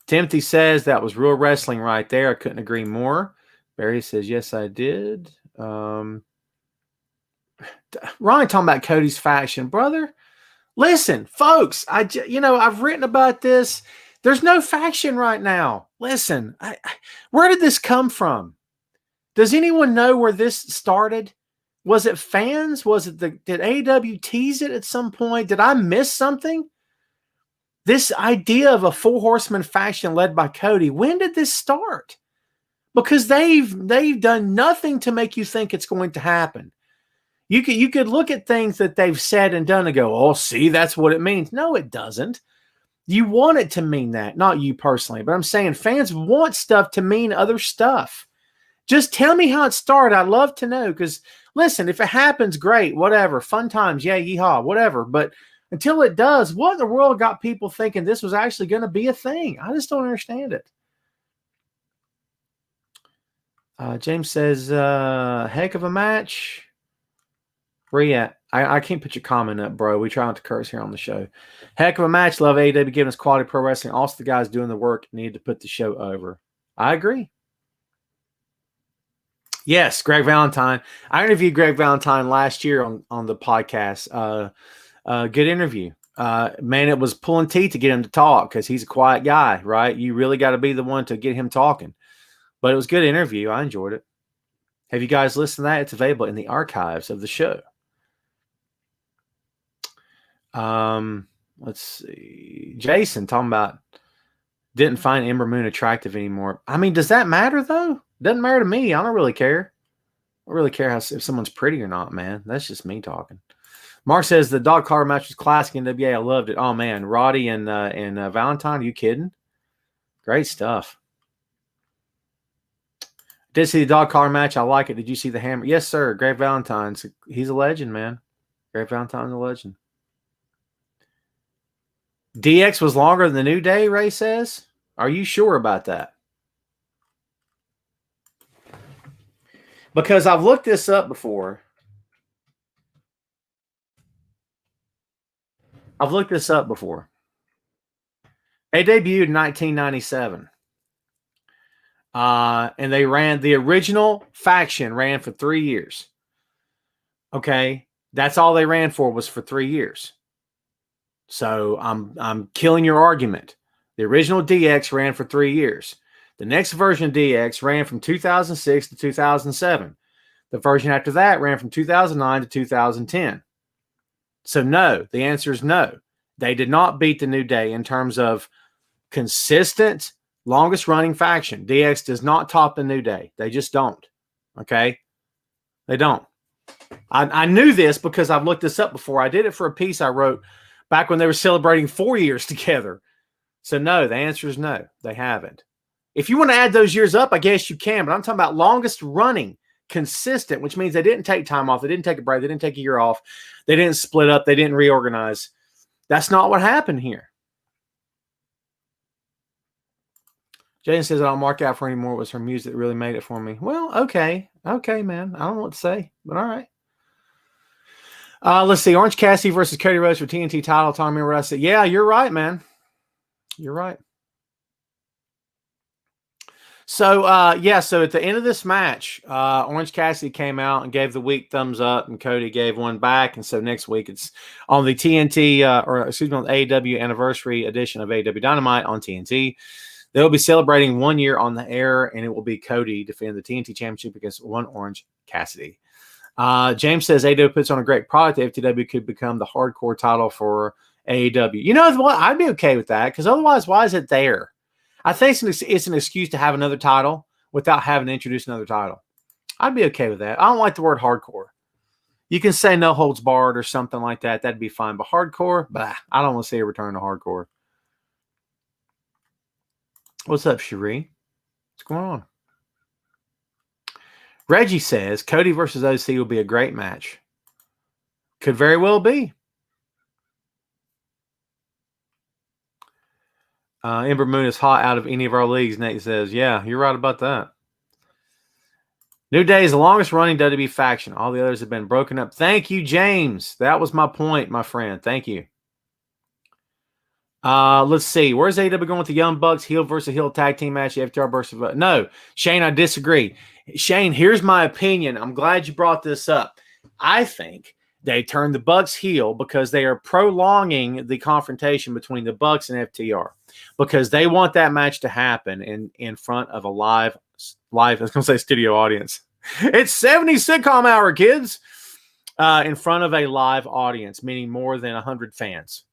Timothy says that was real wrestling right there. I couldn't agree more. Barry says, yes, I did. Ronnie talking about Cody's faction. Brother, listen, folks, I've written about this. There's no faction right now. Listen, where did this come from? Does anyone know where this started? Was it fans? Did AEW tease it at some point? Did I miss something? This idea of a 4 horseman faction led by Cody, when did this start? Because they've done nothing to make you think it's going to happen. You could look at things that they've said and done and go, oh, see, that's what it means. No, it doesn't. You want it to mean that, not you personally, but I'm saying fans want stuff to mean other stuff. Just tell me how it started. I'd love to know because, listen, if it happens, great, whatever, fun times, yeah, yeehaw, whatever. But until it does, what in the world got people thinking this was actually going to be a thing? I just don't understand it. James says, heck of a match. Where you at? I can't put your comment up, bro. We try not to curse here on the show. Heck of a match. Love AEW giving us quality pro wrestling. Also, the guys doing the work need to put the show over. I agree. Yes, Greg Valentine. I interviewed Greg Valentine last year on the podcast. Good interview. Man, it was pulling teeth to get him to talk because he's a quiet guy, right? You really got to be the one to get him talking. But it was a good interview. I enjoyed it. Have you guys listened to that? It's available in the archives of the show. Let's see. Jason talking about didn't find Ember Moon attractive anymore. I mean, does that matter though? Doesn't matter to me. I don't really care. I don't really care if someone's pretty or not, man. That's just me talking. Mark says the dog collar match was classic in WA. I loved it. Oh man, Roddy and Valentine. Are you kidding? Great stuff. Did see the dog collar match. I like it. Did you see the hammer? Yes, sir. Greg Valentine's. He's a legend, man. Greg Valentine's a legend. DX was longer than the New Day, Ray says. Are you sure about that? Because I've looked this up before. They debuted in 1997. And they ran, the original faction ran for 3 years. Okay. That's all they ran for was for 3 years. So I'm killing your argument. The original DX ran for 3 years. The next version of DX ran from 2006 to 2007. The version after that ran from 2009 to 2010. So no, the answer is no. They did not beat the New Day in terms of consistent, longest running faction. DX does not top the New Day. They just don't. Okay? They don't. I knew this because I've looked this up before. I did it for a piece I wrote back when they were celebrating 4 years together. So no, the answer is no. They haven't. If you want to add those years up, I guess you can. But I'm talking about longest running, consistent, which means they didn't take time off. They didn't take a break. They didn't take a year off. They didn't split up. They didn't reorganize. That's not what happened here. Jaden says, I don't mark out for anymore. It was her music that really made it for me. Well, okay. Okay, man. I don't know what to say, but all right. Let's see. Orange Cassidy versus Cody Rhodes for TNT title. Tommy, remember what I said? Yeah, you're right, man. You're right. So, so at the end of this match, Orange Cassidy came out and gave the weak thumbs up, and Cody gave one back. And so next week it's on the TNT, on the AEW anniversary edition of AEW Dynamite on TNT. They'll be celebrating 1 year on the air, and it will be Cody defending the TNT Championship against one Orange Cassidy. James says AEW puts on a great product. The FTW could become the hardcore title for AEW. You know what? I'd be okay with that because otherwise, why is it there? I think it's an excuse to have another title without having to introduce another title. I'd be okay with that. I don't like the word hardcore. You can say no holds barred or something like that. That'd be fine. But hardcore, I don't want to see a return to hardcore. What's up, Cherie? What's going on? Reggie says Cody versus OC will be a great match. Could very well be. Ember Moon is hot out of any of our leagues, Nate says. Yeah, you're right about that. New Day is the longest running WWE faction. All the others have been broken up. Thank you, James. That was my point, my friend. Thank you. Let's see. Where's AEW going with the Young Bucks heel versus heel tag team match? FTR versus no, Shane, I disagree. Shane, here's my opinion. I'm glad you brought this up. I think they turned the Bucks heel because they are prolonging the confrontation between the Bucks and FTR because they want that match to happen in front of a live. I was going to say studio audience. It's 70s sitcom hour, kids. In front of a live audience, meaning more than 100 fans.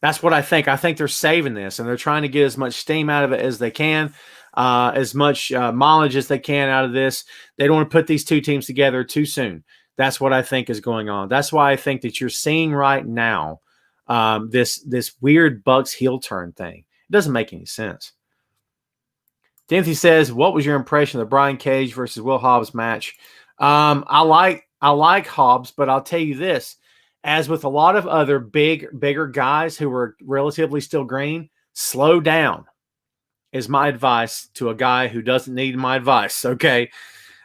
That's what I think. I think they're saving this, and they're trying to get as much steam out of it as they can, as much mileage as they can out of this. They don't want to put these two teams together too soon. That's what I think is going on. That's why I think that you're seeing right now this weird Bucks heel turn thing. It doesn't make any sense. Timothy says, what was your impression of the Brian Cage versus Will Hobbs match? I like Hobbs, but I'll tell you this. As with a lot of other bigger guys who were relatively still green, slow down is my advice to a guy who doesn't need my advice, okay?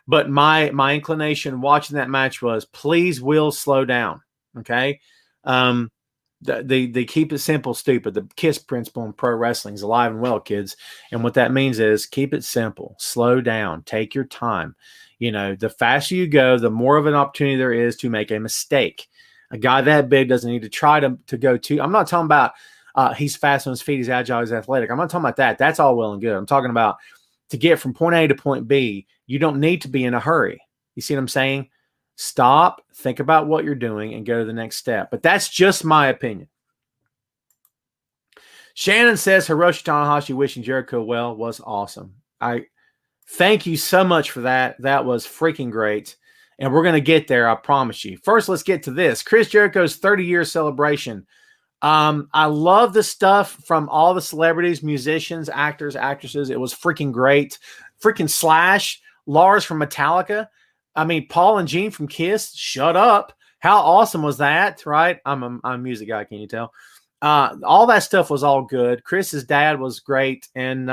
But my inclination watching that match was, please, Will, slow down, okay? They keep it simple, stupid. The KISS principle in pro wrestling is alive and well, kids. And what that means is keep it simple, slow down, take your time. You know, the faster you go, the more of an opportunity there is to make a mistake. A guy that big doesn't need to try to go to. I'm not talking about he's fast on his feet, he's agile, he's athletic. I'm not talking about that. That's all well and good. I'm talking about to get from point A to point B, you don't need to be in a hurry. You see what I'm saying? Stop, think about what you're doing, and go to the next step. But that's just my opinion. Shannon says Hiroshi Tanahashi wishing Jericho well was awesome. I thank you so much for that. That was freaking great. And we're going to get there, I promise you. First, let's get to this. Chris Jericho's 30-year celebration. I love the stuff from all the celebrities, musicians, actors, actresses. It was freaking great. Freaking Slash, Lars from Metallica. I mean, Paul and Gene from KISS. Shut up. How awesome was that, right? I'm a music guy, can you tell? All that stuff was all good. Chris's dad was great. And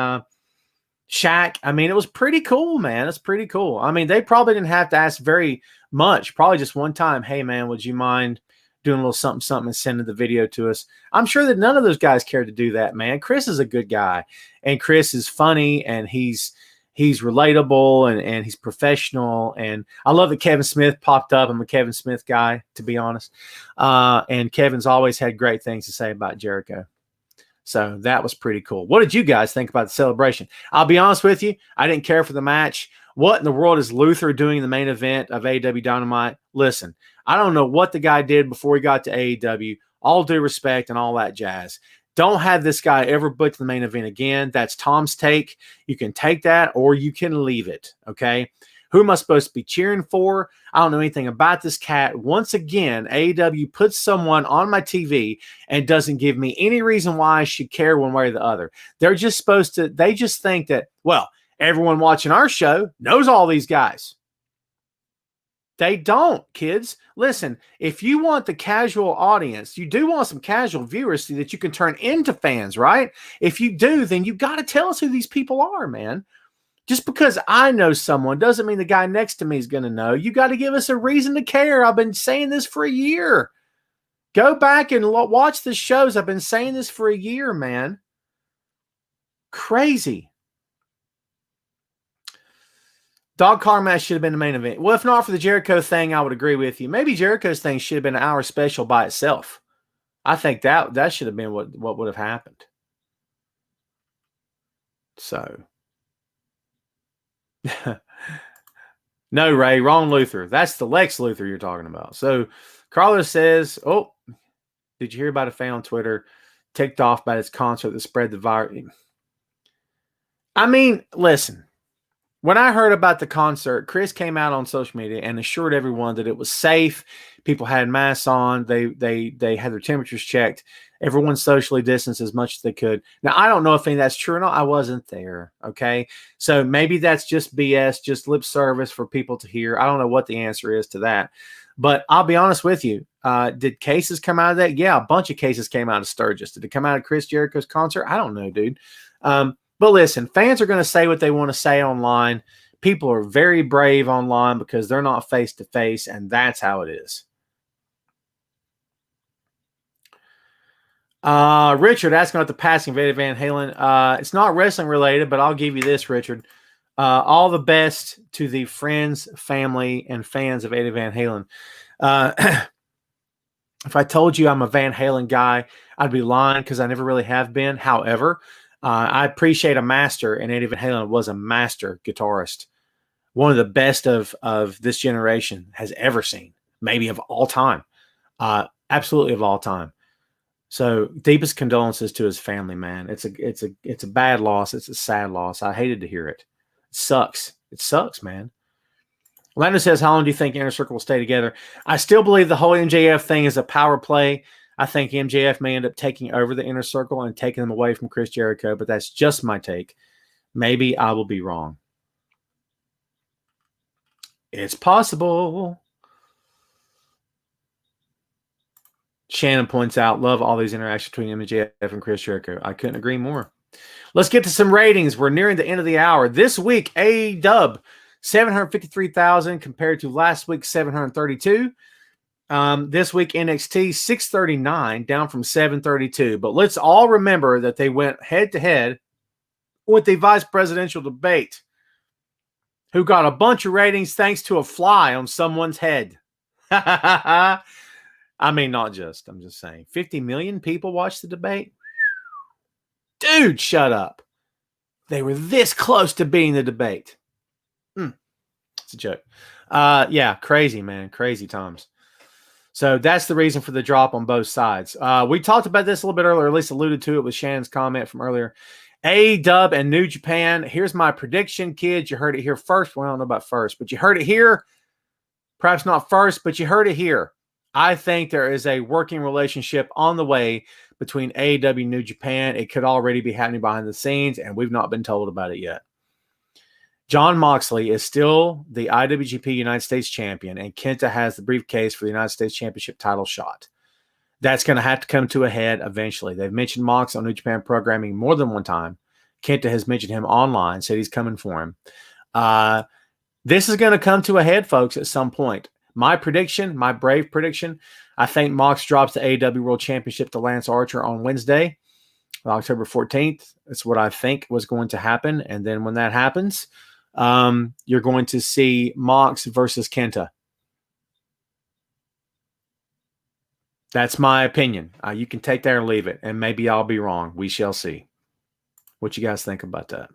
Shaq, I mean, it was pretty cool, man. It's pretty cool. I mean, they probably didn't have to ask very much. Probably just one time, hey, man, would you mind doing a little something and sending the video to us? I'm sure that none of those guys cared to do that, man. Chris is a good guy, and Chris is funny, and he's he's relatable and he's professional. And I love that Kevin Smith popped up. I'm a Kevin Smith guy, to be honest. And Kevin's always had great things to say about Jericho. So that was pretty cool. What did you guys think about the celebration? I'll be honest with you. I didn't care for the match. What in the world is Luther doing in the main event of AEW Dynamite? Listen, I don't know what the guy did before he got to AEW. All due respect and all that jazz. Don't have this guy ever booked the main event again. That's Tom's take. You can take that or you can leave it, okay? Who am I supposed to be cheering for? I don't know anything about this cat. Once again, AEW puts someone on my TV and doesn't give me any reason why I should care one way or the other. They're just supposed to, they just think that, well, everyone watching our show knows all these guys. They don't, kids. Listen, if you want the casual audience, you do want some casual viewers so that you can turn into fans, right? If you do, then you got to tell us who these people are, man. Just because I know someone doesn't mean the guy next to me is going to know. You got to give us a reason to care. I've been saying this for a year. Go back and watch the shows. I've been saying this for a year, man. Crazy. Dog car match should have been the main event. Well, if not for the Jericho thing, I would agree with you. Maybe Jericho's thing should have been an hour special by itself. I think that should have been what would have happened. So. No, Ray, wrong Luther. That's the Lex Luthor you're talking about. So Carlos says, oh, did you hear about a fan on Twitter ticked off by his concert that spread the virus? I mean, listen. When I heard about the concert, Chris came out on social media and assured everyone that it was safe. People had masks on. They had their temperatures checked. Everyone socially distanced as much as they could. Now, I don't know if any of that's true or not. I wasn't there, okay? So maybe that's just BS, just lip service for people to hear. I don't know what the answer is to that. But I'll be honest with you. Did cases come out of that? Yeah, a bunch of cases came out of Sturgis. Did it come out of Chris Jericho's concert? I don't know, dude. But listen, fans are going to say what they want to say online. People are very brave online because they're not face-to-face, and that's how it is. Richard asking about the passing of Eddie Van Halen. It's not wrestling related, but I'll give you this, Richard. All the best to the friends, family, and fans of Eddie Van Halen. If I told you I'm a Van Halen guy, I'd be lying because I never really have been. However, I appreciate a master, and Eddie Van Halen was a master guitarist. One of the best of this generation has ever seen, maybe of all time. Absolutely of all time. So deepest condolences to his family, man. It's a bad loss. It's a sad loss. I hated to hear it. It sucks. It sucks, man. Landon says, how long do you think Inner Circle will stay together? I still believe the whole MJF thing is a power play. I think MJF may end up taking over the Inner Circle and taking them away from Chris Jericho, but that's just my take. Maybe I will be wrong. It's possible. Shannon points out, love all these interactions between MJF and Chris Jericho. I couldn't agree more. Let's get to some ratings. We're nearing the end of the hour. This week, AEW, 753,000 compared to last week's 732. This week, NXT, 639, down from 732. But let's all remember that they went head-to-head with the vice presidential debate, who got a bunch of ratings thanks to a fly on someone's head. I mean, not just. I'm just saying. 50 million people watched the debate? Dude, shut up. They were this close to beating the debate. It's a joke. Yeah, crazy, man. Crazy times. So that's the reason for the drop on both sides. We talked about this a little bit earlier, at least alluded to it with Shannon's comment from earlier. AEW and New Japan. Here's my prediction, kids. You heard it here first. Well, I don't know about first, but you heard it here. Perhaps not first, but you heard it here. I think there is a working relationship on the way between AEW and New Japan. It could already be happening behind the scenes, and we've not been told about it yet. Jon Moxley is still the IWGP United States champion, and Kenta has the briefcase for the United States Championship title shot. That's going to have to come to a head eventually. They've mentioned Mox on New Japan programming more than one time. Kenta has mentioned him online, said he's coming for him. This is going to come to a head, folks, at some point. My prediction, my brave prediction, I think Mox drops the AEW World Championship to Lance Archer on Wednesday. October 14th. That's what I think was going to happen. And then when that happens, you're going to see Mox versus Kenta. That's my opinion. You can take that or leave it, and maybe I'll be wrong. We shall see. What you guys think about that?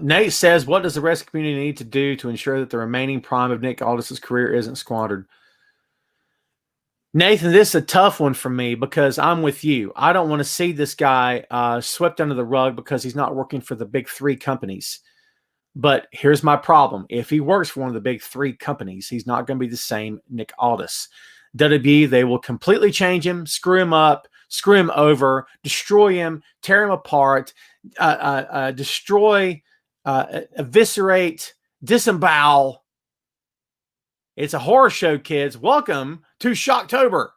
Nate says, what does the wrestling community need to do to ensure that the remaining prime of Nick Aldis' career isn't squandered? Nathan, this is a tough one for me because I'm with you. I don't want to see this guy swept under the rug because he's not working for the big three companies. But here's my problem. If he works for one of the big three companies, he's not going to be the same Nick Aldis. WWE, they will completely change him, screw him up, screw him over, destroy him, tear him apart, destroy, eviscerate, disembowel. It's a horror show, kids. Welcome to Shocktober.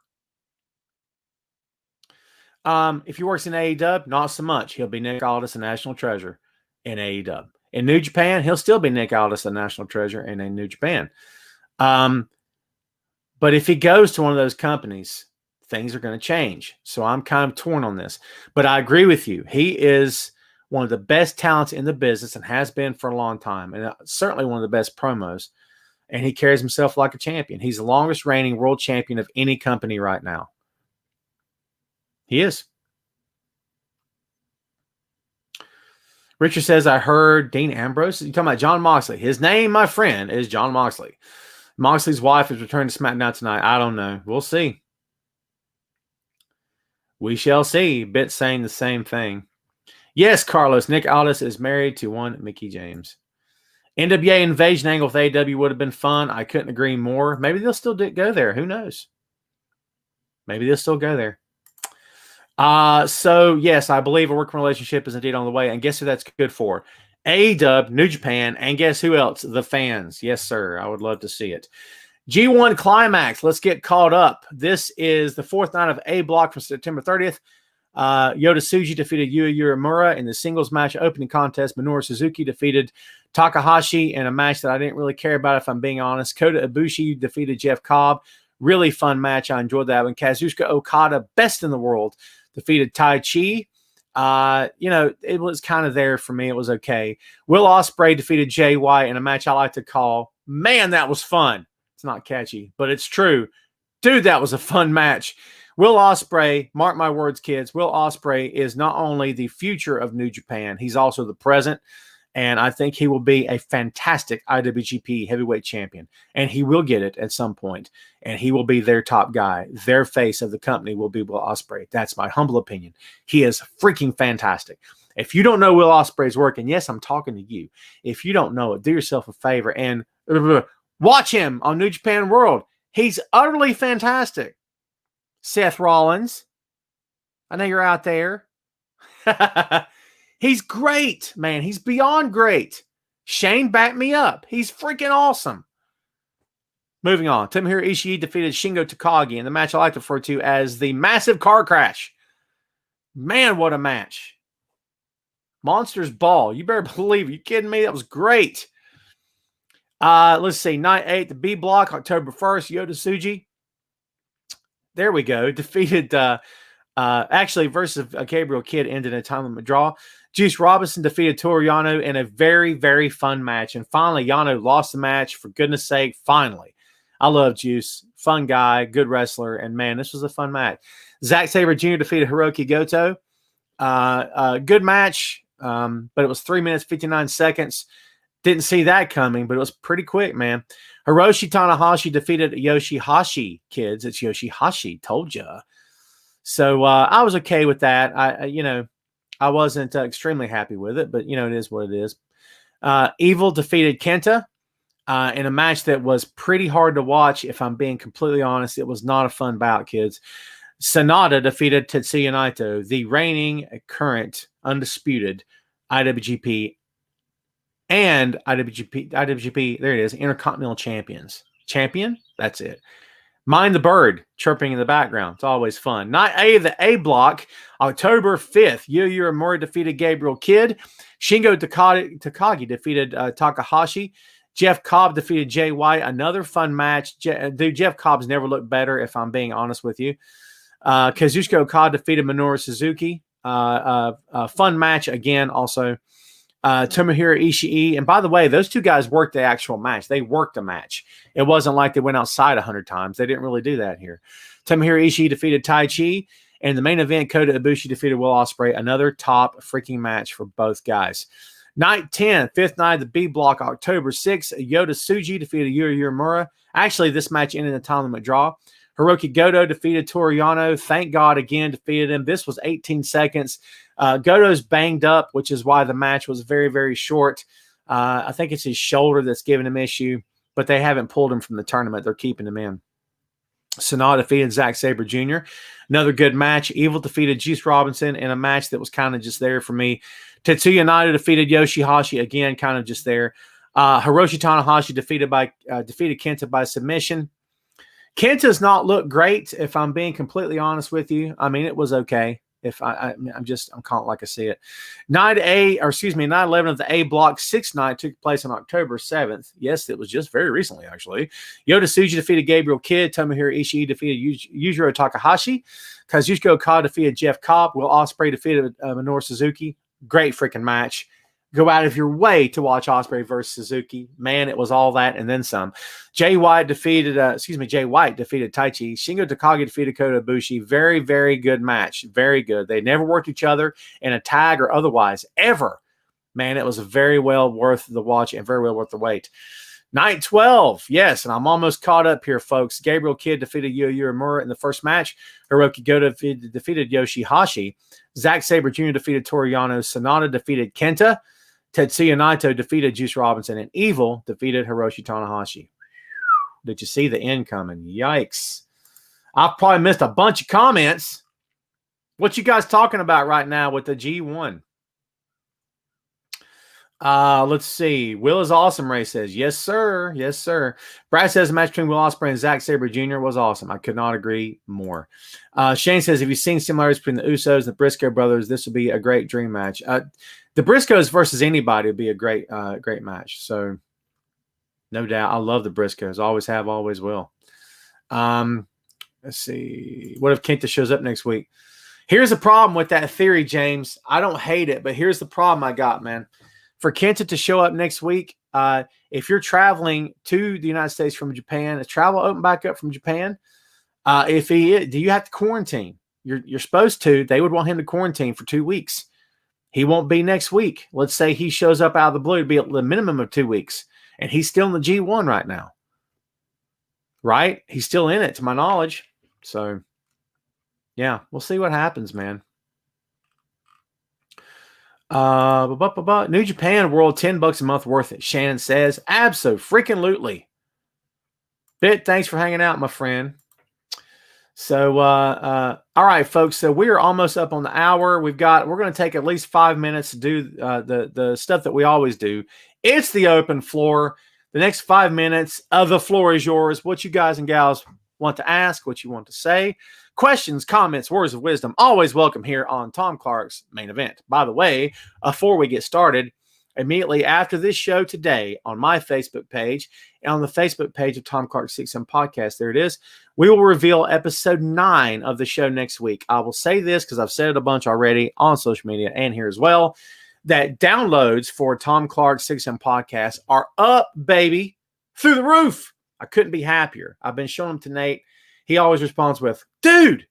If he works in AEW, not so much. He'll be Nick Aldis, a national treasure in AEW. In New Japan, he'll still be Nick Aldis, a national treasure in a New Japan. But if he goes to one of those companies, things are going to change. So I'm kind of torn on this. But I agree with you. He is one of the best talents in the business and has been for a long time. And certainly one of the best promos. And he carries himself like a champion. He's the longest reigning world champion of any company right now. He is. Richard says, I heard Dean Ambrose. You're talking about Jon Moxley. His name, my friend, is Jon Moxley. Moxley's wife is returning to SmackDown tonight. I don't know. We'll see. We shall see. Bit saying the same thing. Yes, Carlos. Nick Aldis is married to one Mickie James. NWA invasion angle with AEW would have been fun. I couldn't agree more. Maybe they'll still go there. Who knows? Maybe they'll still go there. So, yes, I believe a working relationship is indeed on the way. And guess who that's good for? AEW, New Japan, and guess who else? The fans. Yes, sir. I would love to see it. G1 Climax. Let's get caught up. This is the fourth night of A Block from September 30th. Yota Tsuji defeated Yuya Uemura in the singles match opening contest. Minoru Suzuki defeated Takahashi in a match that I didn't really care about, if I'm being honest. Kota Ibushi defeated Jeff Cobb. Really fun match. I enjoyed that one. Kazuchika Okada, best in the world, defeated Tai Chi. It was kind of there for me. It was okay. Will Ospreay defeated Jay White in a match I like to call, man, that was fun. It's not catchy, but it's true. Dude, that was a fun match. Will Ospreay, mark my words, kids, Will Ospreay is not only the future of New Japan, he's also the present. And I think he will be a fantastic IWGP heavyweight champion. And he will get it at some point. And he will be their top guy. Their face of the company will be Will Ospreay. That's my humble opinion. He is freaking fantastic. If you don't know Will Ospreay's work, and yes, I'm talking to you. If you don't know it, do yourself a favor and watch him on New Japan World. He's utterly fantastic. Seth Rollins, I know you're out there. He's great, man. He's beyond great. Shane, back me up. He's freaking awesome. Moving on. Tomohiro Ishii defeated Shingo Takagi in the match I like to refer to as the Massive Car Crash. Man, what a match. Monsters Ball. You better believe it. You kidding me? That was great. Let's see. Night 8, the B Block, October 1st. Yota Tsuji. There we go. Defeated, versus Gabriel Kidd ended in a time limit draw. Juice Robinson defeated Toru Yano in a very, very fun match. And finally, Yano lost the match. For goodness sake, finally. I love Juice. Fun guy, good wrestler. And, man, this was a fun match. Zack Sabre Jr. defeated Hiroki Goto. Good match, but it was 3 minutes, 59 seconds. Didn't see that coming, but it was pretty quick, man. Hiroshi Tanahashi defeated Yoshihashi, kids. It's Yoshihashi. Told ya. So I was okay with that. I wasn't extremely happy with it, but, it is what it is. Evil defeated Kenta in a match that was pretty hard to watch, if I'm being completely honest. It was not a fun bout, kids. Sanada defeated Tetsuya Naito, the reigning, current, undisputed IWGP and IWGP, there it is, Intercontinental Champions. Champion? That's it. Mind the bird chirping in the background. It's always fun. Night A of the A Block, October 5th. Yuya Uemura defeated Gabriel Kidd. Shingo Takagi defeated Takahashi. Jeff Cobb defeated Jay White. Another fun match. Jeff Cobb's never looked better, if I'm being honest with you. Kazuchika Okada defeated Minoru Suzuki. Fun match again. Also, Tomohiro Ishii. And by the way, those two guys worked the actual match. They worked a match. It wasn't like they went outside 100 times. They didn't really do that here. Tomohiro Ishii defeated Tai Chi. And the main event, Kota Ibushi defeated Will Ospreay. Another top freaking match for both guys. Night 10, fifth night of the B block, October 6th. Yota Tsuji defeated Yuri Uemura. Actually, this match ended in a time limit draw. Hiroki Goto defeated Toru Yano. Thank God again defeated him. This was 18 seconds. Goto's banged up, which is why the match was very, very short. I think it's his shoulder that's giving him issue, but they haven't pulled him from the tournament. They're keeping him in. Sanada defeated Zack Sabre Jr. Another good match. Evil defeated Juice Robinson in a match that was kind of just there for me. Tetsuya Naito defeated Yoshihashi, again, kind of just there. Hiroshi Tanahashi defeated Kenta by submission. Kenta's not looked great, if I'm being completely honest with you. I mean, it was okay. I'm calling it like I see it. Night 11 of the A block, sixth night took place on October 7th. Yes, it was just very recently, actually. Yota Tsuji defeated Gabriel Kidd. Tomohiro Ishii defeated Yujiro Takahashi. Kazuchika Okada defeated Jeff Cobb. Will Ospreay defeated Minoru Suzuki. Great freaking match. Go out of your way to watch Ospreay versus Suzuki. Man, it was all that and then some. Jay White defeated Tai Chi. Shingo Takagi defeated Kota Ibushi. Very, very good match. Very good. They never worked each other in a tag or otherwise, ever. Man, it was very well worth the watch and very well worth the wait. Night 12, yes, and I'm almost caught up here, folks. Gabriel Kidd defeated Yuya Uemura in the first match. Hiroki Goto defeated Yoshihashi. Zack Sabre Jr. defeated Toru Yano. Sanada defeated Kenta. Tetsuya Naito defeated Juice Robinson, and Evil defeated Hiroshi Tanahashi. Did you see the end coming? Yikes. I've probably missed a bunch of comments. What you guys talking about right now with the G1? Let's see. Will is awesome, Ray says. Yes, sir. Yes, sir. Brad says the match between Will Ospreay and Zack Sabre Jr. was awesome. I could not agree more. Shane says, have you seen similarities between the Usos and the Briscoe brothers? This would be a great dream match. The Briscoes versus anybody would be a great match. So, no doubt. I love the Briscoes. Always have, always will. Let's see. What if Kenta shows up next week? Here's a problem with that theory, James. I don't hate it, but here's the problem I got, man. For Kenta to show up next week, if you're traveling to the United States from Japan, is travel open back up from Japan? If he is, do you have to quarantine? You're supposed to. They would want him to quarantine for 2 weeks. He won't be next week. Let's say he shows up out of the blue to be at the minimum of 2 weeks, and he's still in the G1 right now. Right? He's still in it, to my knowledge. So, yeah, we'll see what happens, man. New Japan World, $10 a month worth it. Shannon says, abso-freaking-lutely. Bit, thanks for hanging out, my friend. So, all right, folks. So we are almost up on the hour. We're going to take at least 5 minutes to do the stuff that we always do. It's the open floor. The next 5 minutes of the floor is yours. What you guys and gals want to ask, what you want to say. Questions, comments, words of wisdom, always welcome here on Tom Clark's Main Event. By the way, before we get started, immediately after this show today on my Facebook page and on the Facebook page of Tom Clark's 6M Podcast, there it is, we will reveal episode 9 of the show next week. I will say this because I've said it a bunch already on social media and here as well, that downloads for Tom Clark's 6M Podcast are up, baby, through the roof. I couldn't be happier. I've been showing them to Nate. He always responds with, dude,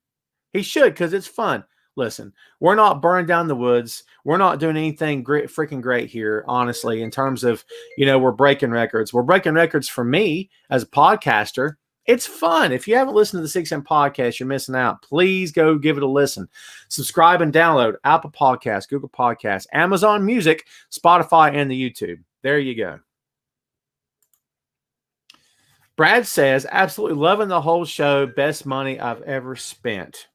he should because it's fun. Listen, we're not burning down the woods. We're not doing anything freaking great here, honestly, in terms of, we're breaking records. We're breaking records for me as a podcaster. It's fun. If you haven't listened to the 6M Podcast, you're missing out. Please go give it a listen. Subscribe and download Apple Podcasts, Google Podcasts, Amazon Music, Spotify, and the YouTube. There you go. Brad says, absolutely loving the whole show. Best money I've ever spent.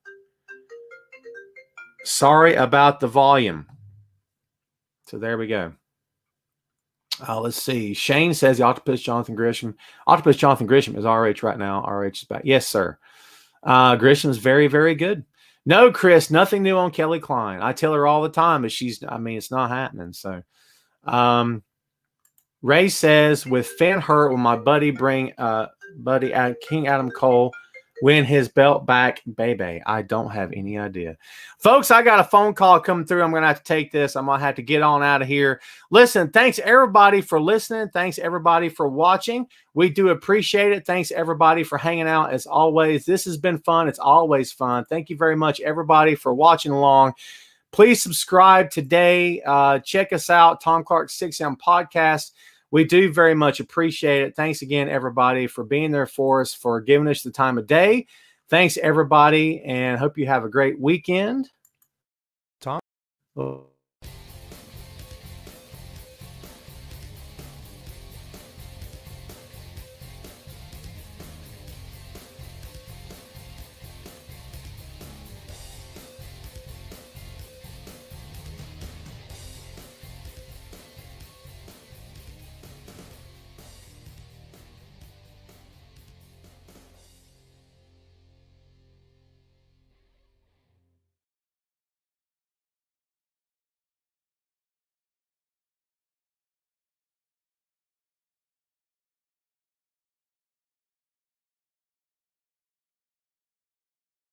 Sorry about the volume. So there we go. Let's see. Shane says the Octopus Jonathan Gresham is RH right now. RH is back. Yes, sir. Gresham is very, very good. No, Chris, nothing new on Kelly Klein. I tell her all the time, but it's not happening. So, Ray says, with Finn hurt, will my buddy bring King Adam Cole win his belt back, baby? I don't have any idea. Folks, I got a phone call coming through. I'm going to have to take this. I'm going to have to get on out of here. Listen, thanks everybody for listening. Thanks everybody for watching. We do appreciate it. Thanks everybody for hanging out as always. This has been fun. It's always fun. Thank you very much, everybody, for watching along. Please subscribe today. Check us out, Tom Clark 6M Podcast. We do very much appreciate it. Thanks again, everybody, for being there for us, for giving us the time of day. Thanks, everybody, and hope you have a great weekend. Tom?